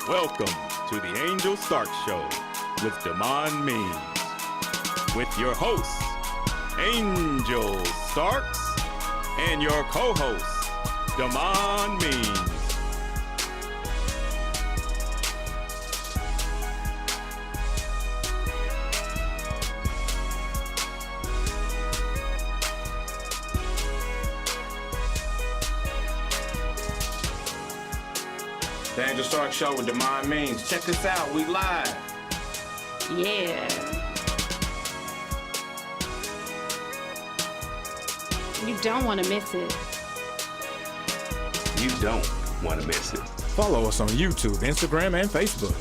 Welcome to the Angel Stark Show with Damon Means. With your hosts, Angel Starks, and your co-host, Damon Means. The Angel Stark Show with Damon Means. Check this out, we live. Yeah. You don't want to miss it. You don't want to miss it. Follow us on YouTube, Instagram, and Facebook.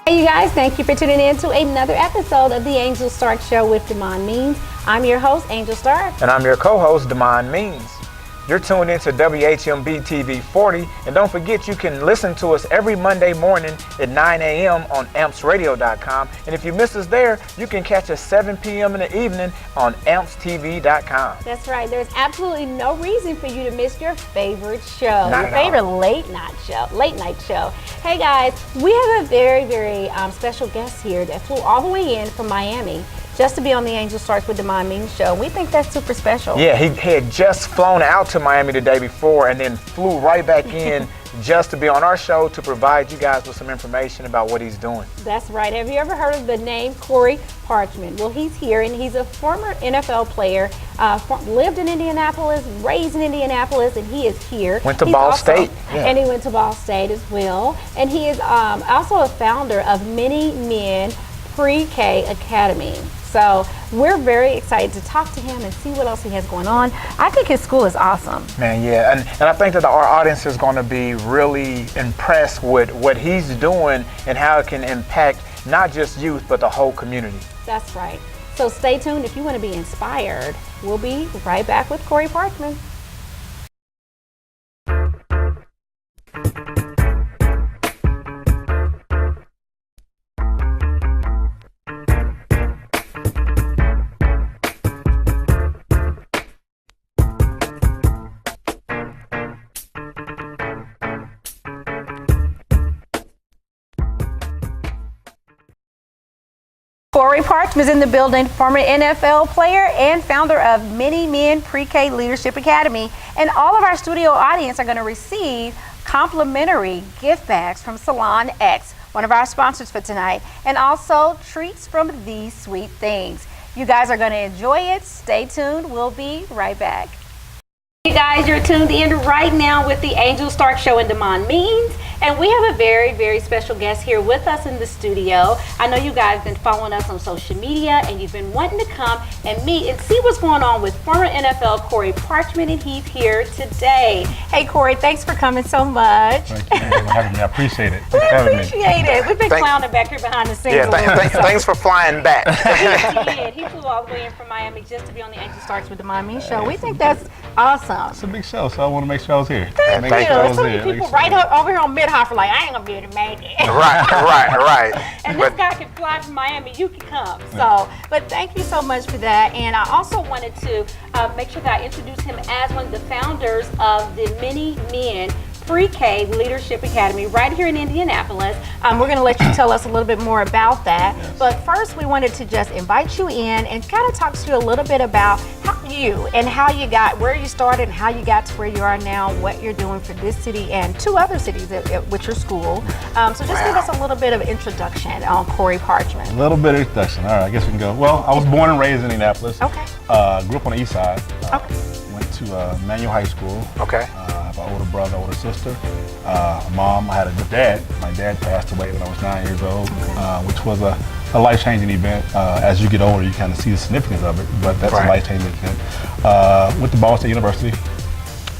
Hey you guys, thank you for tuning in to another episode of the Angel Stark Show with Damon Means. I'm your host, Angel Stark. And I'm your co-host, Damon Means. You're tuned into WHMB TV 40, and don't forget you can listen to us every Monday morning at 9 a.m. on ampsradio.com. And if you miss us there, you can catch us 7 p.m. in the evening on ampstv.com. That's right. There's absolutely no reason for you to miss your favorite show, Not your at all. favorite late night show. Hey guys, we have a very special guest here that flew all the way in from Miami just to be on the Angel Starks with Damon Means show. We think that's super special. Yeah, he had just flown out to Miami the day before and then flew right back in just to be on our show to provide you guys with some information about what he's doing. That's right. Have you ever heard of the name Corey Parchman? Well, he's here, and he's a former NFL player, lived in Indianapolis, raised in Indianapolis, and he is here. Went to He's Ball also- State. Yeah. And he went to Ball State as well. And he is also a founder of Many Men Pre-K Academy. So we're very excited to talk to him and see what else he has going on. I think his school is awesome. Man, yeah, and I think that our audience is going to be really impressed with what he's doing and how it can impact not just youth, but the whole community. That's right. So stay tuned if you want to be inspired. We'll be right back with Corey Parchman. Corey Parchman is in the building, former NFL player and founder of Many Men Pre-K Leadership Academy. And all of our studio audience are going to receive complimentary gift bags from Salon X, one of our sponsors for tonight, and also treats from These Sweet Things. You guys are going to enjoy it. Stay tuned. We'll be right back. Hey guys, you're tuned in right now with the Angel Stark Show and Damon Means. And we have a very special guest here with us in the studio. I know you guys have been following us on social media and you've been wanting to come and meet and see what's going on with former NFL Corey Parchman, and he's here today. Hey Corey, thanks for coming so much. Thank you for having me. I appreciate it. We Thanks for having me. appreciate it. We've been Thank- clowning back here behind the scenes. Yeah, a little bit, so. thanks for flying back. He did. He flew all the way in from Miami just to be on the Angel Starks with the Damon Means show. We think that's awesome. It's a big show, so I want to make sure I was here. Thank Make you. sure I There's was so many there. people Make sure. right over here on Mid-Hoffer like, I ain't gonna be able to make it. Right. And this guy can fly from Miami, you can come. So, but thank you so much for that. And I also wanted to make sure that I introduce him as one of the founders of the Many Men Pre-K Leadership Academy right here in Indianapolis. We're going to let you tell us a little bit more about that. Yes. But first, we wanted to just invite you in and kind of talk to you a little bit about how you got, where you started and how you got to where you are now, what you're doing for this city and 2 other cities with your school. So just give us a little bit of introduction on Corey Parchman. A little bit of introduction. All right, I guess we can go. Well, I was born and raised in Indianapolis. Okay. Grew up on the east side. Okay. Went to Manual High School. Okay. I have an older brother, older sister. Mom, I had a good dad. My dad passed away when I was 9 years old, which was a life-changing event. As you get older, you kind of see the significance of it, but that's a life-changing event. Went to Ball State University.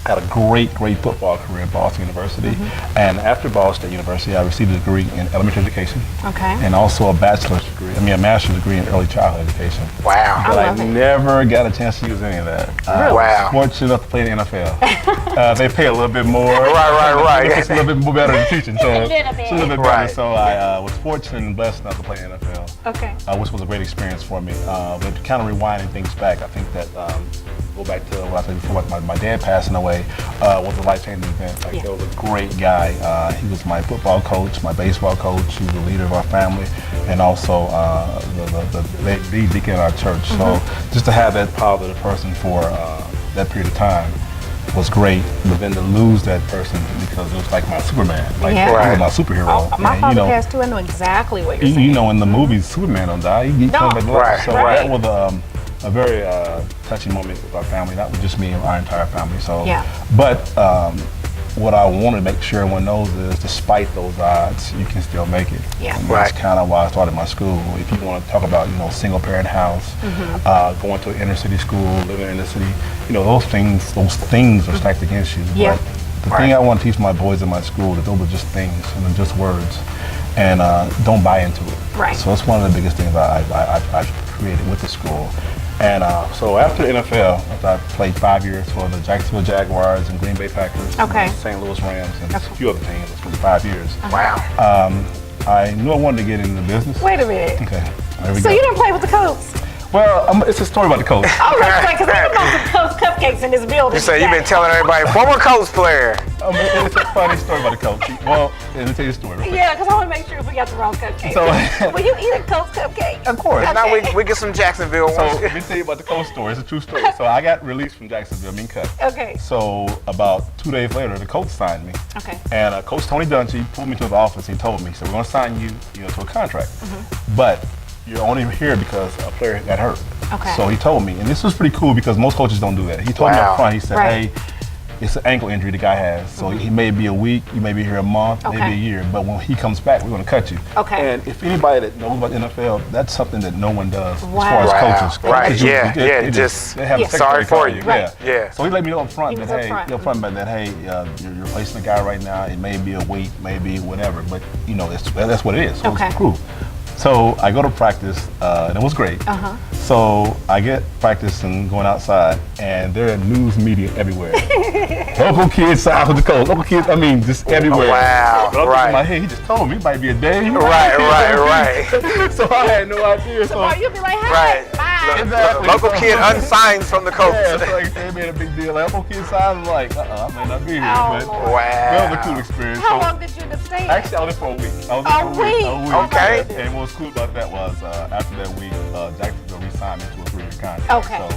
Had a great football career at Ball State University. And after Ball State University, I received a degree in elementary education. Okay. And also a master's degree in early childhood education. Wow. But I love it. never got a chance to use any of that. I was fortunate enough to play in the NFL. They pay a little bit more. Right. It's a little bit more better than teaching. So A little bit. it's a little bit Right. better. So I was fortunate and blessed enough to play in the NFL. Okay. Which was a great experience for me. But kind of rewinding things back, I think that go back to what I said before, my dad passing away was a life-changing event. Like, He was a great guy. He was my football coach, my baseball coach. He was the leader of our family, and also the lead deacon in our church. So just to have that positive person for that period of time was great. But then to lose that person because it was like my Superman, like he was my superhero. My And, father passed too. I know exactly what you're saying. you know, in the movies, Superman don't die. He comes back to life. So that was a very touching moment with our family, not just me, our entire family. So, but what I want to make sure everyone knows is, despite those odds, you can still make it. Yeah. And that's kind of why I started my school. If you want to talk about, single parent house, going to an inner city school, living in the city, those things are stacked against you. Yeah. But the thing I want to teach my boys in my school, that those are just things and they're just words, and don't buy into it. Right. So that's one of the biggest things I've created with the school. And so after the NFL, after I played 5 years for the Jacksonville Jaguars and Green Bay Packers, St. Louis Rams, and a few other teams for 5 years. Wow. I knew I wanted to get into business. Wait a minute. Okay, there we So go. you didn't play with the Colts? Well, it's a story about the coach. Oh, that's right, because there's about some Colts cupcakes in this building. You say you've been telling everybody, former Colts player. It's a funny story about the coach. Well, let me tell you the story. Yeah, because I want to make sure if we got the wrong cupcake. So, will you eat a Colts cupcake? of course. Now we get some Jacksonville So ones. let me tell you about the coach story. It's a true story. So I got released from Jacksonville, cut. Okay. So about 2 days later, the coach signed me. Okay. And Coach Tony Dungy pulled me to his office. He told me, so we're going to sign you, to a contract. But you're only here because a player got hurt. Okay. So he told me, and this was pretty cool because most coaches don't do that. He told me up front, he said, hey, it's an ankle injury the guy has. So he may be a week, you may be here a month, maybe a year, but when he comes back, we're going to cut you. Okay. And if anybody that knows about the NFL, that's something that no one does as Wow. far as coaches. Right, Coaches just they have a sorry secretary for call you. Right. Yeah. So he let me know up front He that, was hey, upfront. you're replacing a guy right now. It may be a week, maybe whatever, but that's what it is. So it's cool. So I go to practice, and it was great. So I get practice and going outside, and there are news media everywhere. Local kids signed with the coach. Local kids, just everywhere. Wow, But I'm thinking in my head, he just told me it might be a day. Right. So I had no idea. So you'll be like, hey, bye. Exactly. Local kid unsigned from the Colts. Yeah, so like they made a big deal. Like, local kid signed, like, I may not be here. Oh, but Lord. that was a cool experience. How So- long did you end up staying? Actually, I was there for a week. A week. Okay. And what was cool about that was after that week, Jacksonville re-signed me to a 3-year contract. Okay.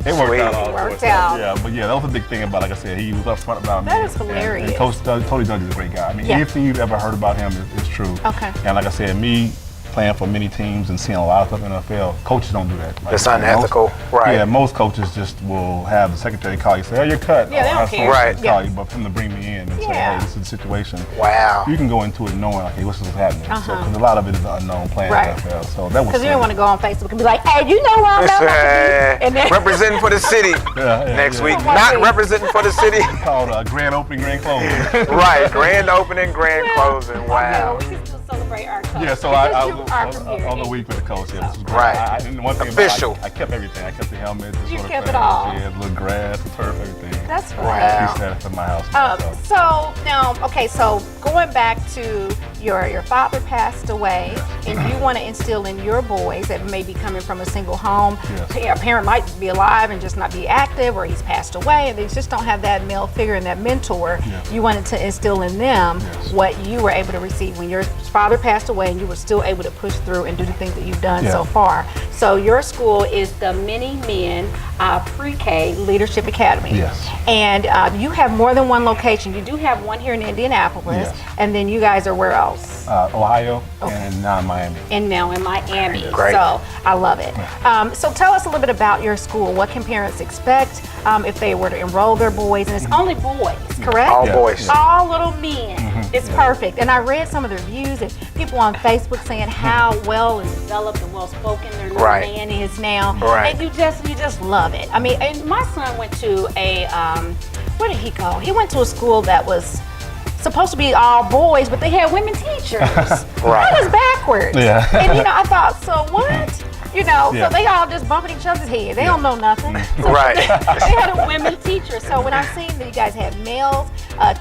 So it worked out. It worked out. Yeah, but that was a big thing about, like I said, he was upfront about me. That is hilarious. And Coach Tony Dungy is a great guy. Anything you've ever heard about him is true. Okay. And like I said, me playing for many teams and seeing a lot of stuff in the NFL, coaches don't do that. Like, It's unethical, right? Yeah, most coaches just will have the secretary call you, say, "Hey, you're cut." Yeah, they don't care. Right. Call you, but for him to bring me in and say, "Hey, this is the situation." Wow. You can go into it knowing, okay, what's happening. So, because a lot of it is unknown playing Right. NFL. So that was. Because you don't want to go on Facebook and be like, hey, you know what I'm about to do? And then Representing for the city next week. Not representing for the city. called grand opening, grand closing. Right. Grand opening, grand closing. Wow. we can still celebrate our Yeah, so Because you are from here. on the week with the coach. Yeah, this was great. Right. And one thing Official. I kept everything. I kept the helmet. The You shoulder kept it pads, all. Yeah, the little grass, the turf, everything. That's I right. used to have it in my house. So now, okay, so going back to your father passed away, and you want to instill in your boys that may be coming from a single home. Yes. A parent might be alive and just not be active, or he's passed away, and they just don't have that male figure and that mentor. Yes. You wanted to instill in them Yes. what you were able to receive when your father passed away, and you were still able to push through and do the things that you've done Yeah. so far. So your school is the Many Men Pre-K Leadership Academy. Yes. And you have more than one location. You do have one here in Indianapolis, Yes. and then you guys are where else? Ohio and now in Miami. And now in Miami. Great. So I love it. So tell us a little bit about your school. What can parents expect if they were to enroll their boys? And it's only boys, correct? All Yeah. boys. All little men. It's perfect. And I read some of the reviews and people on Facebook saying how well and developed and well spoken their little Right. man is now. Right. And you just love it. I mean, and my son went to a where did he go? He went to a school that was supposed to be all boys, but they had women teachers. Right. That was backwards. Yeah. And I thought, so what? Yeah. So they all just bumping each other's head. They don't know nothing. So Right. they had a women teacher. So when I've seen that you guys have males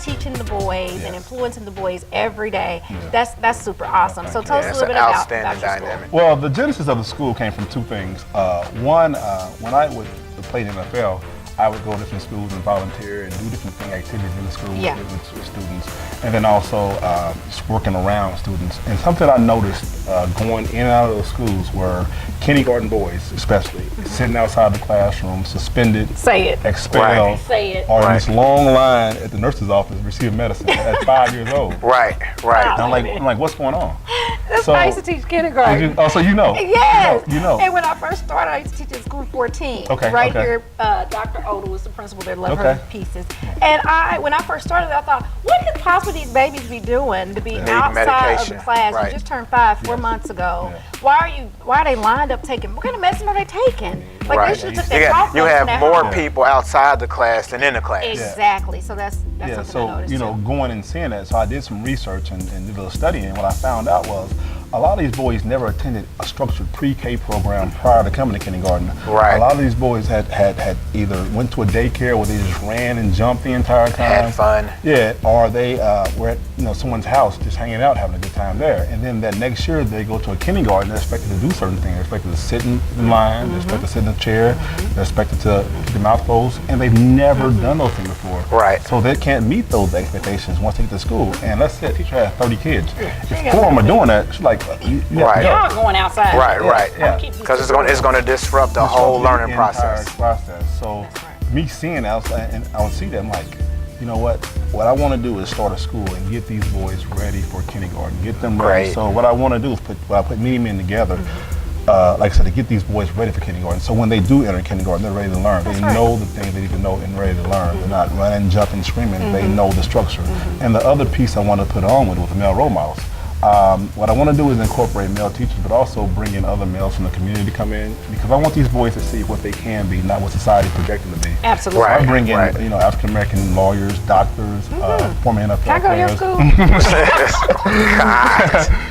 teaching the boys and influencing the boys every day, that's super awesome. So tell us a It's little an bit about outstanding your school. dynamic. Well, the genesis of the school came from two things. One, when I would play in the NFL, I would go to different schools and volunteer and do different activities in the school with students. And then also just working around students. And something I noticed going in and out of those schools were kindergarten boys, especially, sitting outside the classroom, suspended, Say it. expelled, Say it. or in this long line at the nurse's office receiving medicine at 5 years old. Right. And I'm like, what's going on? That's why I used to teach kindergarten. So you know. Yes. You know. And when I first started, I used to teach at school 14. Okay, Right okay. here, Dr. Oda was the principal there, love Okay. her pieces. And when I first started, I thought, what could possibly these babies be doing to be outside medication. of the class? Right. You just turned 4 months ago. Why are they lined up taking? What kind of medicine are they taking? Like Right. they should have took their cough You medicine have at more home. people outside the class than in the class. Exactly. So that's Yeah, something I so noticed. you know, too. going and seeing that, so I did some research and did a little studying. And what I found out was a lot of these boys never attended a structured pre-K program prior to coming to kindergarten. Right. A lot of these boys had either went to a daycare where they just ran and jumped the entire time. Had fun. Yeah, or they were at someone's house just hanging out, having a good time there. And then that next year they go to a kindergarten. They're expected to do certain things. They're expected to sit in line. They're expected to sit in a chair. They're expected to keep their mouth closed, and they've never done those things before. Right. So they can't meet those expectations once they get to school. And let's say a teacher has 30 kids. If 4 of them are doing that, she's like, you have Right. to go. Y'all going outside. Right. Yeah. Because it's going to disrupt the whole learning process. So me seeing that, and I would see that, I'm like, you know what? What I want to do is start a school and get these boys ready for kindergarten. Get them ready. Great. So what I want to do is put Many Men together. Like I said, to get these boys ready for kindergarten. So when they do enter kindergarten, they're ready to learn. They know the things they need to know and ready to learn. They're not running, jumping, screaming. They know the structure. And the other piece I want to put on with the male role models. What I want to do is incorporate male teachers, but also bring in other males from the community to come in, because I want these boys to see what they can be, not what society projects them to be. Absolutely. So I bring in, Right. African American lawyers, doctors, former NFL Can I go to your players. school?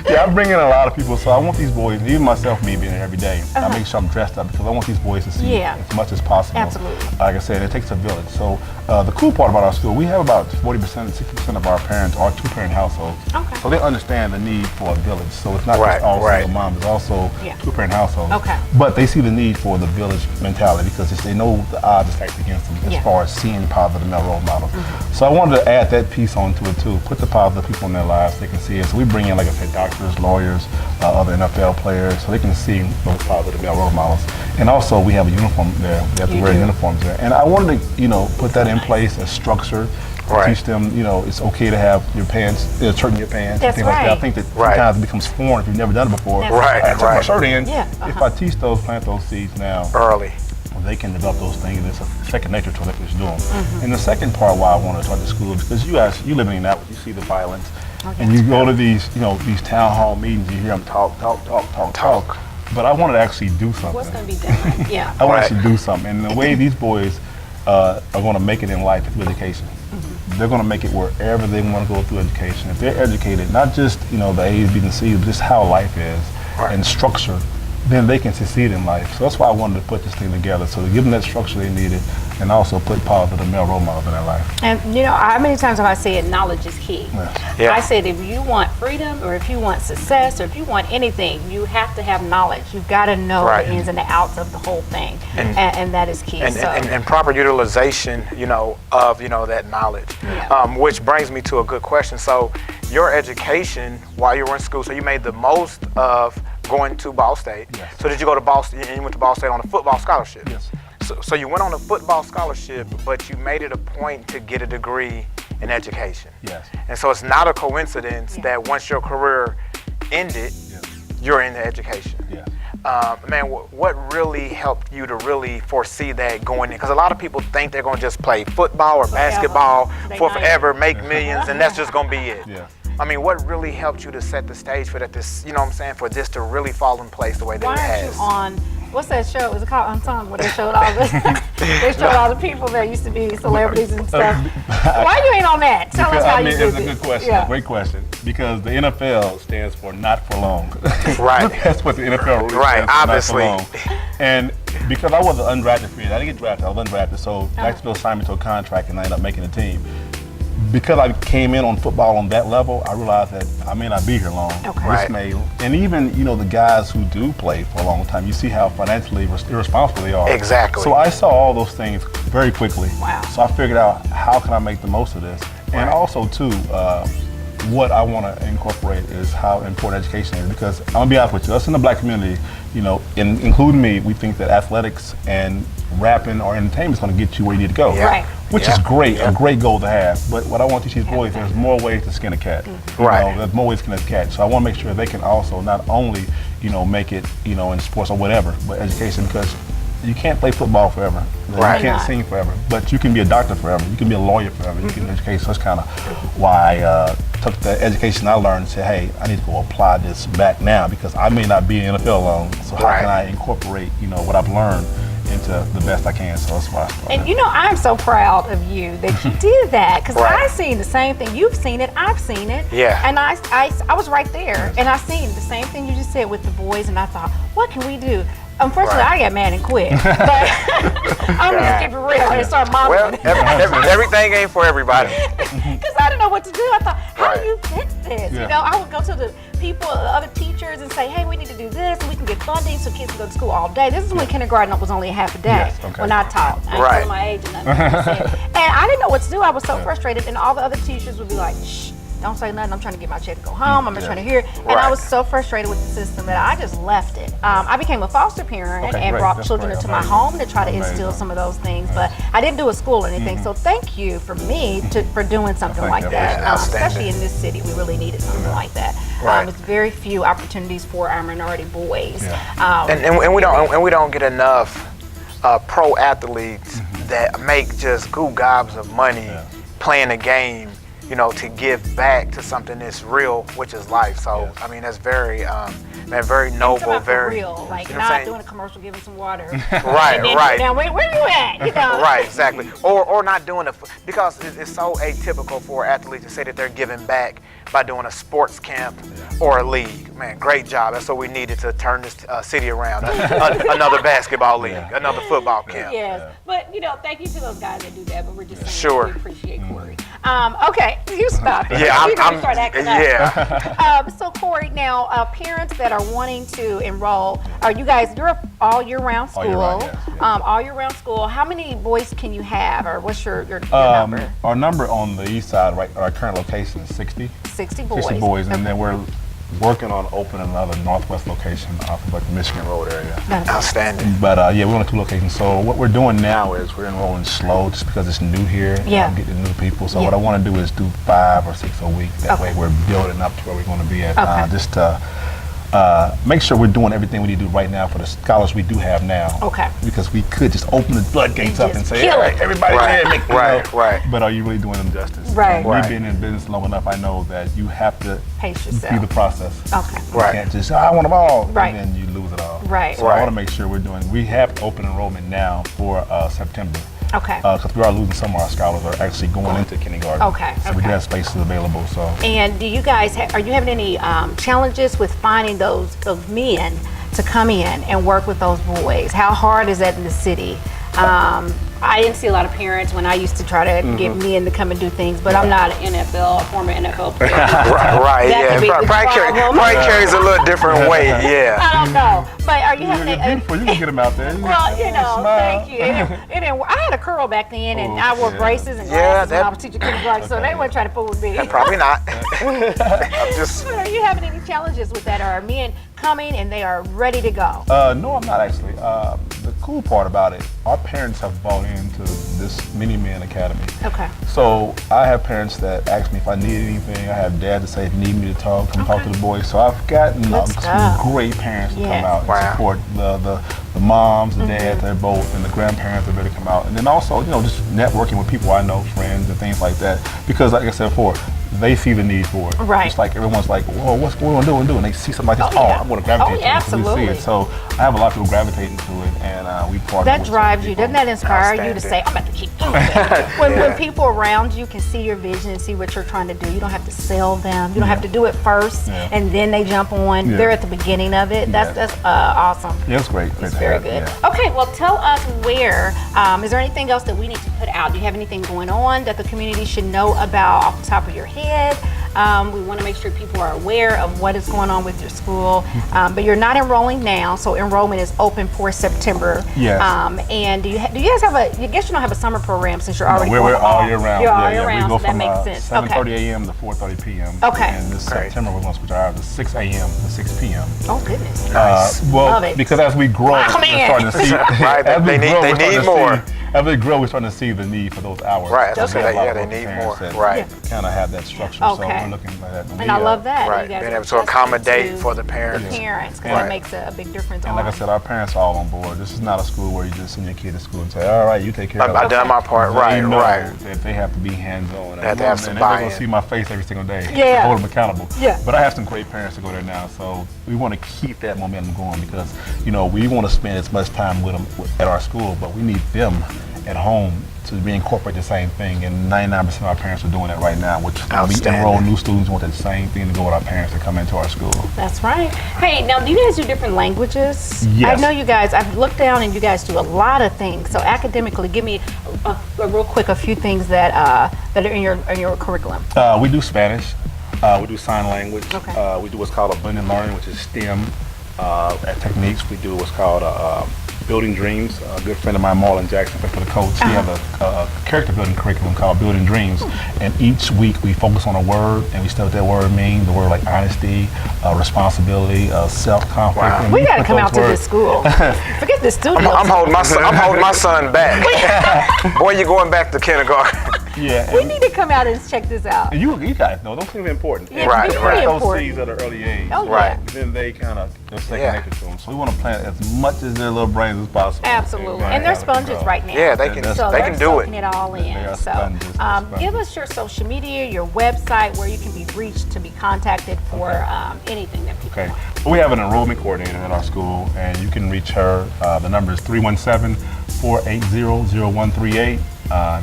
Yeah, I bring in a lot of people, so I want these boys, even myself, me being there every day, I make sure I'm dressed up because I want these boys to see as much as possible. Absolutely. Like I said, it takes a village. So the cool part about our school, we have about 40%, 60% of our parents are two-parent households. Okay. So they understand the need for a village. So it's not Right, just all right. single moms, it's also two-parent households. Okay. But they see the need for the village mentality because they know the odds are stacked against them as far as seeing positive male role models. So I wanted to add that piece onto it too, put the positive people in their lives, they can see it. So we bring in, like I said, doctors, lawyers, other NFL players, so they can see those positive male role models. And also we have a uniform there, we have to wear uniforms there. And I wanted to, put that in place as structure. Right. Teach them, it's okay to have your pants, shirt in your pants, That's and things like that. I right. think that Right. sometimes it becomes foreign if you've never done it before. That's Right, I took my right. shirt in. Yeah, If I teach those, plant those seeds now, Early. they can develop those things, and it's a second nature to what they're doing. And the second part why I want to start the school is because you live in Indianapolis, you see the violence, and you go to these, these town hall meetings, you hear them talk. But I wanted to actually do something. What's going to be done? Yeah. I want to actually do something, and the way these boys are going to make it in life is through education. they're going to make it wherever they want to go through education. If they're educated, not just the A's, B's, and C's, but just how life is and structure, then they can succeed in life. So that's why I wanted to put this thing together, so to give them that structure they needed, and also put positive male role models in their life. And how many times have I said knowledge is key? Yeah. I said if you want freedom, or if you want success, or if you want anything, you have to have knowledge. You've got to know the ins and the outs of the whole thing, and that is key. And proper utilization, of that knowledge. Yeah. Which brings me to a good question. So, your education while you were in school, so you made the most of going to Ball State. Yes. So did you go to Ball State, and you went to Ball State on a football scholarship? Yes. So you went on a football scholarship, but you made it a point to get a degree in education. Yes. And so it's not a coincidence that once your career ended, you're in the education. Yes. Man, what really helped you to really foresee that going in? Because a lot of people think they're going to just play football or basketball for forever, make millions, and that's just going to be it. Yeah. I mean, what really helped you to set the stage for that? For this to really fall in place the way that Why it aren't has? you on, what's that show? Is it called Unsung? Where they showed all the they showed all the people that used to be celebrities and stuff. Why you ain't on that? Tell us how you did it's a good question. Yeah. Great question. Because the NFL stands for not for long. Right. That's what the NFL really Right, stands for, obviously. not for long. And because I was an undrafted free agent, I didn't get drafted, I was undrafted. So Jacksonville signed me to a contract and I ended up making the team. Because I came in on football on that level, I realized that I may not be here long. Okay. And even the guys who do play for a long time, you see how financially irresponsible they are. Exactly. So I saw all those things very quickly. Wow. So I figured out how can I make the most of this, and also too, what I want to incorporate is how important education is. Because I'm gonna be honest with you, us in the black community, including me, we think that athletics and rapping or entertainment is going to get you where you need to go. Yeah. Right. Which is great, a great goal to have. But what I want to teach these boys, there's more ways to skin a cat. There's more ways to skin a cat. So I want to make sure they can also not only, make it, in sports or whatever, but education, because you can't play football forever. You can't sing forever. But you can be a doctor forever. You can be a lawyer forever. You can educate. So that's kind of why I took the education I learned and said, hey, I need to go apply this back now, because I may not be in the NFL long. So how can I incorporate, what I've learned into the best I can? So that's why I started. And I'm so proud of you that you did that, because I seen the same thing. You've seen it, I've seen it. Yeah. And I was right there, and I seen the same thing you just said with the boys, and I thought, what can we do? Unfortunately, I got mad and quit. But I'm just keep it real and start modeling. Well, everything ain't for everybody. Because I didn't know what to do. I thought, how do you fix this? Yeah. I would go to the people, the other teachers, and say, hey, we need to do this, and we can get funding so kids can go to school all day. This is when kindergarten was only a half a day when I taught. I ain't telling my age or nothing. And I didn't know what to do. I was so frustrated, and all the other teachers would be like, shh, don't say nothing. I'm trying to get my check to go home. I'm not trying to hear it. And I was so frustrated with the system that I just left it. I became a foster parent and brought children into my home to try to instill some of those things. But I didn't do a school or anything. So thank you for doing something like that. Especially in this city, we really needed something like that. There's very few opportunities for our minority boys. And we don't get enough pro athletes that make just goo gobs of money playing a game, to give back to something that's real, which is life. So, I mean, that's very noble, very real, like not doing a commercial, giving some water. Right. Now, where you at? Right, exactly. Or not doing it, because it's so atypical for athletes to say that they're giving back by doing a sports camp or a league. Man, great job. That's what we needed to turn this city around. Another basketball league, another football camp. Yes, but thank you to those guys that do that. But we're just saying Sure. we appreciate Corey. Okay, you stop. Yeah, You're gonna start acting up. Yeah. So Corey, now parents that are wanting to enroll, you're all year round school. All year round, yes. All year round school. How many boys can you have, or what's your number? Our number on the east side, our current location is 60. 60 boys. 60 boys, and then we're working on opening another northwest location off of the Michigan Road area. Outstanding. But we're on 2 locations. So what we're doing now is we're enrolling slow, just because it's new here. Getting new people. So what I want to do is do 5 or 6 a week. That way we're building up to where we're going to be at. Just to make sure we're doing everything we need to do right now for the scholars we do have now. Okay. Because we could just open the floodgates up and say, kill hey, it. everybody there, make Right. But are you really doing them justice? Right. Me being in business long enough, I know that you have to Pace see yourself. the process. Okay. You can't just, I want them all, Right. and then you lose it all. Right. So I want to make sure we have open enrollment now for September. Okay. Because we are losing some of our scholars are actually going into kindergarten. Okay. So we do have spaces available. So. And do you guys are you having any challenges with finding those men to come in and work with those boys? How hard is that in the city? I didn't see a lot of parents when I used to try to get men to come and do things, but I'm not a former NFL player. right, yeah. Probably carries a little different weight, yeah. I don't know. But are you having beautiful. You can get them out there. Well, thank you. I had a curl back then, and I wore braces and glasses when I was teaching kindergarten, so they weren't trying to fool with me. Probably not. But are you having any challenges with that? Are men coming and they are ready to go? No, I'm not actually. The cool part about it, our parents have bought into this Mini Men Academy. Okay. So I have parents that ask me if I need anything. I have dads that say if you need me to talk, come talk to the boys. So I've gotten some great parents to come out and support the moms, the dads, they're both, and the grandparents are ready to come out. And then also, just networking with people I know, friends and things like that. Because like I said before, they see the need for it. Right. Just like everyone's like, whoa, what's going on doing? And they see something like this, I'm going to gravitate to it. Absolutely. We see it. So I have a lot of people gravitating to it, and we partner. That drives you. Doesn't that inspire you to say, I'm about to keep doing it? When people around you can see your vision and see what you're trying to do, you don't have to sell them. You don't have to do it first, and then they jump on. They're at the beginning of it. That's awesome. Yeah, it's great. It's very good. Yeah. Okay, well, tell us where. Is there anything else that we need to put out? Do you have anything going on that the community should know about off the top of your head? We want to make sure people are aware of what is going on with your school. But you're not enrolling now, so enrollment is open for September. Yes. And do you guys have I guess you don't have a summer program since you're already we're all year round. You're all year round, We go so that from makes sense. 7:30 a.m. to 4:30 p.m. Okay. And this September we're going to switch our hours to 6 a.m. to 6 p.m. Oh, goodness. Well, Love it. because as we grow, we're starting to see. They need more. As we grow, we're starting to see the need for those hours. Right. They need more. Right. Kind of have that structure. So we're looking at that. And I love that. Right. Being able to accommodate for the parents. Because that makes a big difference. And like I said, our parents are all on board. This is not a school where you just send your kid to school and say, all right, you take care of it. I've done my part. Right. That they have to be hands-on. They have to have some buy-in. They're going to see my face every single day. Yeah. Hold them accountable. Yeah. But I have some great parents to go there now, so we want to keep that momentum going because, we want to spend as much time with them at our school, but we need them at home to reincorporate the same thing, and 99% of our parents are doing that right now, which when we enroll new students, we want that same thing to go with our parents to come into our school. That's right. Hey, now do you guys do different languages? Yes. I know you guys, I've looked down and you guys do a lot of things. So academically, give me a real quick a few things that are in your curriculum. We do Spanish, we do sign language, Okay. we do what's called a blended learning, which is STEM techniques. We do what's called Building Dreams. A good friend of mine, Marlon Jackson, for the coach, he has a character building curriculum called Building Dreams. And each week we focus on a word and we study what that word means. The word like honesty, responsibility, self-confidence. Wow. We got to come out to this school. Forget this studio. I'm holding my son back. Boy, you're going back to kindergarten. Yeah. We need to come out and check this out. And you guys know, those things are important. Yeah, right. Those seeds at an early age. Oh, right. Then they kind of second nature to them. So we want to plant as much as their little brains as possible. Absolutely. And they're sponges right now. Yeah, they can do it. Soaking it all in. So give us your social media, your website, where you can be reached to be contacted for anything that people want. Well, we have an enrollment coordinator at our school, and you can reach her. The number is 317-480-0138.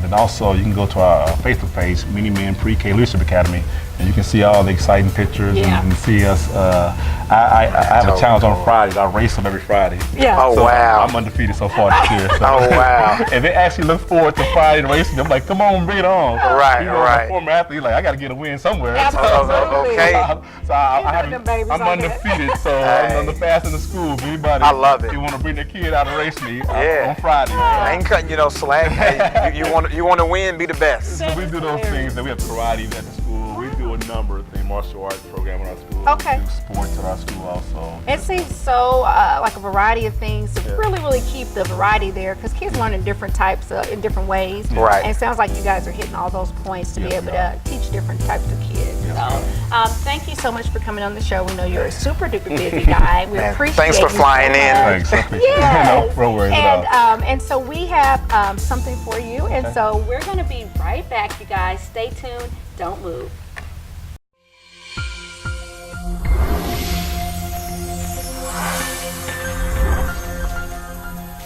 Then also you can go to our Facebook page, Mini Men Pre-K Leadership Academy, and you can see all the exciting pictures and see us. I have a challenge on Fridays. I race them every Friday. Yeah. Oh, so wow. I'm undefeated so far this year. So. Oh, wow. And they actually look forward to Friday racing. I'm like, come on, bring it on. Right, right. Former athlete, like, I got to get a win somewhere. Absolutely. Okay. I'm undefeated, so I'm the fast in the school. If anybody, I love it. You want to bring their kid out and race me on Friday. I ain't cutting you no slack. Hey, you want to win, be the best. So we do those things. Then we have karate at the school. We do a number of things, martial arts program at our school. Okay. We do sports at our school also. It seems so like a variety of things to really keep the variety there, because kids learn in different types, in different ways. Right. And it sounds like you guys are hitting all those points to be able to teach different types of kids. So thank you so much for coming on the show. We know you're a super duper busy guy. We appreciate Thanks for flying in. Thanks. Yes. No worries at all. And so we have something for you. And so we're going to be right back, you guys. Stay tuned. Don't move.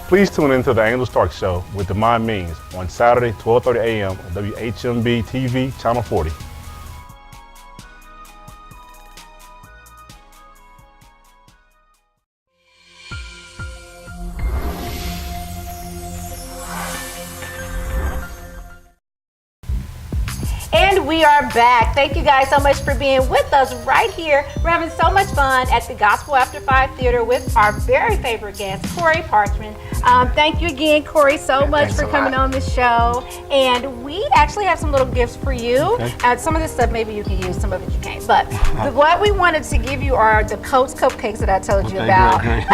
Please tune into the Angel Stark Show with Demond Means on Saturday, 12:30 a.m. on WHMB TV, Channel 40. And we are back. Thank you guys so much for being with us right here. We're having so much fun at the Gospel After 5 Theater with our very favorite guest, Corey Parchman. Thank you again, Corey, so much for coming on the show. And we actually have some little gifts for you. Okay. Some of this stuff maybe you can use, some of it you can't. But what we wanted to give you are the Coach cupcakes that I told you about. Great.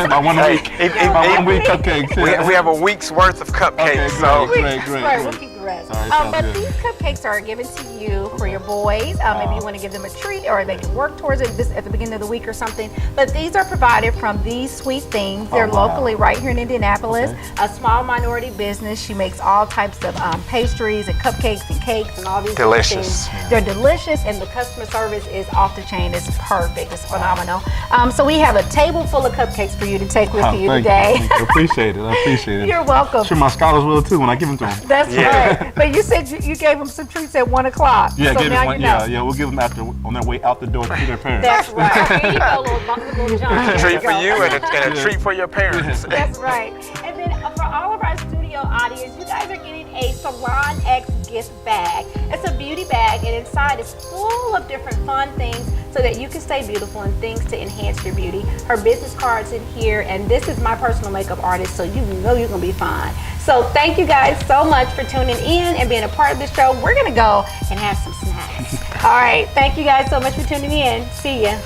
My 1 week. My 1 week cupcakes. We have a week's worth of cupcakes. Okay, great. Right, we'll keep the rest. But these cupcakes are given to you for your boys. Maybe you want to give them a treat, or they can work towards it at the beginning of the week or something. But these are provided from These Sweet Things. They're locally right here in Indianapolis. A small minority business. She makes all types of pastries and cupcakes and cakes and all these delicious things. They're delicious, and the customer service is off the chain. It's perfect. It's phenomenal. So we have a table full of cupcakes for you to take with you today. Thank you. I appreciate it. You're welcome. I'm sure my scholars will too when I give them to them. That's right. But you said you gave them some treats at 1 o'clock. Yeah, so now you know. Yeah, we'll give them on their way out the door to their parents. That's right. Here you go, little John. A treat for you and a treat for your parents. That's right. And then for all of our studio audience, you guys are getting a Salon X gift bag. It's a beauty bag, and inside is full of different fun things so that you can stay beautiful and things to enhance your beauty. Her business card's in here, and this is my personal makeup artist, so you know you're gonna be fine. So thank you guys so much for tuning in and being a part of the show. We're gonna go and have some snacks. All right, thank you guys so much for tuning in. See ya.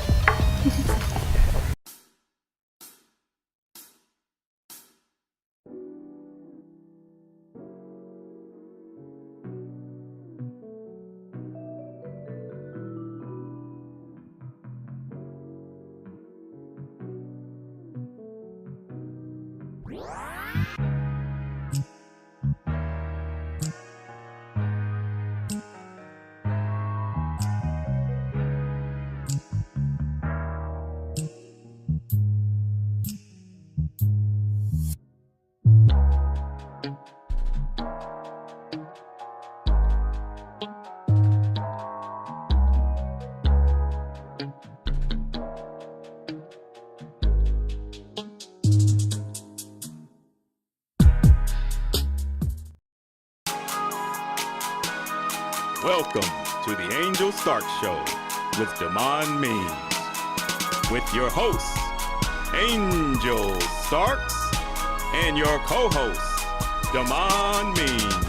Welcome to the Angel Stark Show with Demond Means. With your hosts, Angel Starks, and your co-host, Demond Means.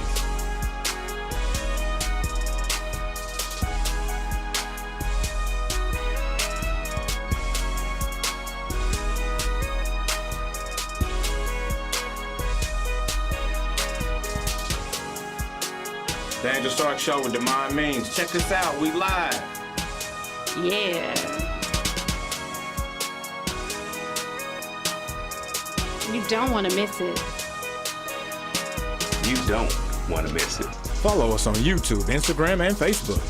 The Angel Stark Show with Demond Means. Check us out. We live. Yeah. You don't want to miss it. You don't want to miss it. Follow us on YouTube, Instagram, and Facebook.